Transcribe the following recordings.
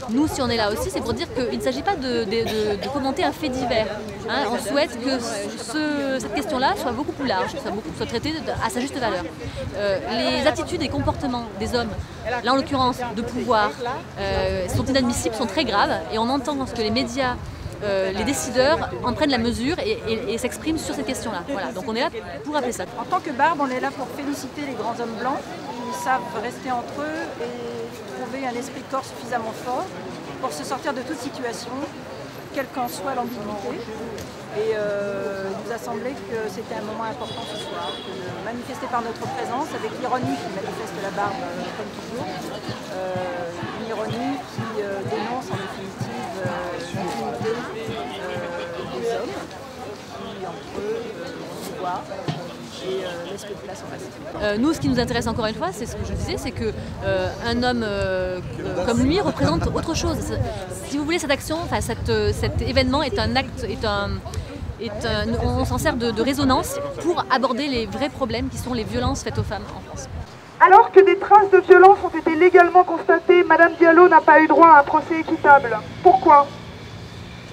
Nous, si on est là aussi, c'est pour dire qu'il ne s'agit pas de commenter un fait divers. Hein. On souhaite que cette question-là soit beaucoup plus large, soit traitée à sa juste valeur. Les attitudes et comportements des hommes, là en l'occurrence de pouvoir, sont inadmissibles, sont très graves, et on entend que les médias, les décideurs en prennent la mesure et s'expriment sur cette question-là. Voilà. Donc on est là pour rappeler ça. En tant que Barbe, on est là pour féliciter les grands hommes blancs qui savent rester entre eux et trouver un esprit de corps suffisamment fort pour se sortir de toute situation, quelle qu'en soit l'ambiguïté. Et il nous a semblé que c'était un moment important ce soir, de manifester par notre présence, avec l'ironie qui manifeste la Barbe comme toujours, une ironie qui dénonce en définitive l'intimité des hommes, qui entre eux pouvoir et laisse peu de place au reste. Nous, ce qui nous intéresse encore une fois, c'est ce que je disais, c'est qu'un homme comme lui représente autre chose. Si vous voulez, cette action, enfin, cet événement est un acte, on s'en sert de résonance pour aborder les vrais problèmes qui sont les violences faites aux femmes en France. Alors que des traces de violence ont été légalement constatées, Madame Diallo n'a pas eu droit à un procès équitable. Pourquoi?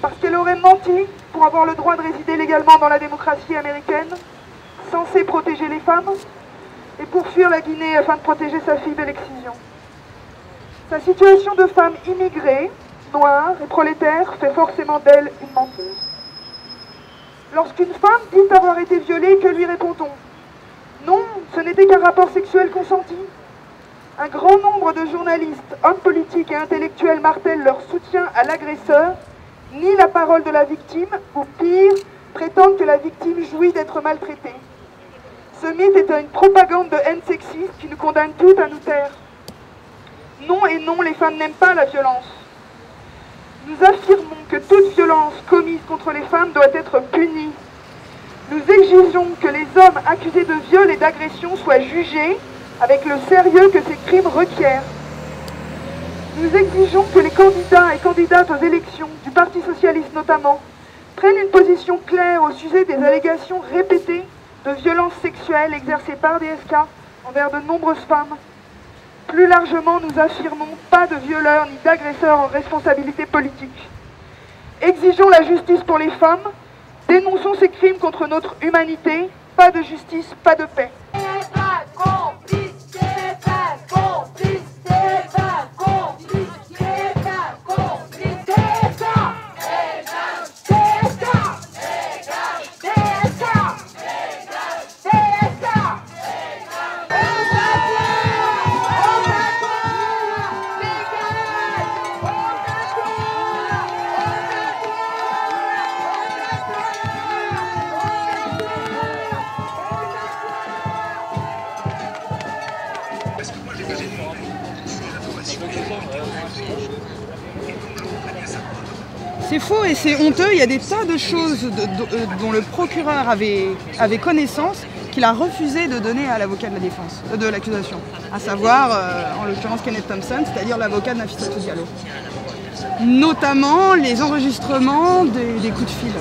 Parce qu'elle aurait menti pour avoir le droit de résider légalement dans la démocratie américaine, censée protéger les femmes, et pour fuir la Guinée afin de protéger sa fille de l'excision. Sa situation de femme immigrée, noire et prolétaire fait forcément d'elle une menteuse. Lorsqu'une femme dit avoir été violée, que lui répond-on? Non, ce n'était qu'un rapport sexuel consenti. Un grand nombre de journalistes, hommes politiques et intellectuels martèlent leur soutien à l'agresseur, nient la parole de la victime, ou pire, prétendent que la victime jouit d'être maltraitée. Ce mythe est une propagande de haine sexiste qui nous condamne toutes à nous taire. Non et non, les femmes n'aiment pas la violence. Nous affirmons que toute violence commise contre les femmes doit être punie. Nous exigeons que les hommes accusés de viol et d'agression soient jugés avec le sérieux que ces crimes requièrent. Nous exigeons que les candidats et candidates aux élections, du Parti socialiste notamment, prennent une position claire au sujet des allégations répétées de violences sexuelles exercées par DSK envers de nombreuses femmes. Plus largement, nous affirmons pas de violeurs ni d'agresseurs en responsabilité politique. Exigeons la justice pour les femmes, dénonçons ces crimes contre notre humanité, pas de justice, pas de paix. C'est faux et c'est honteux, il y a des tas de choses dont le procureur avait connaissance qu'il a refusé de donner à l'avocat de la défense, de l'accusation, à savoir en l'occurrence Kenneth Thompson, c'est-à-dire l'avocat de Nafissatou Diallo. Notamment les enregistrements des coups de fil.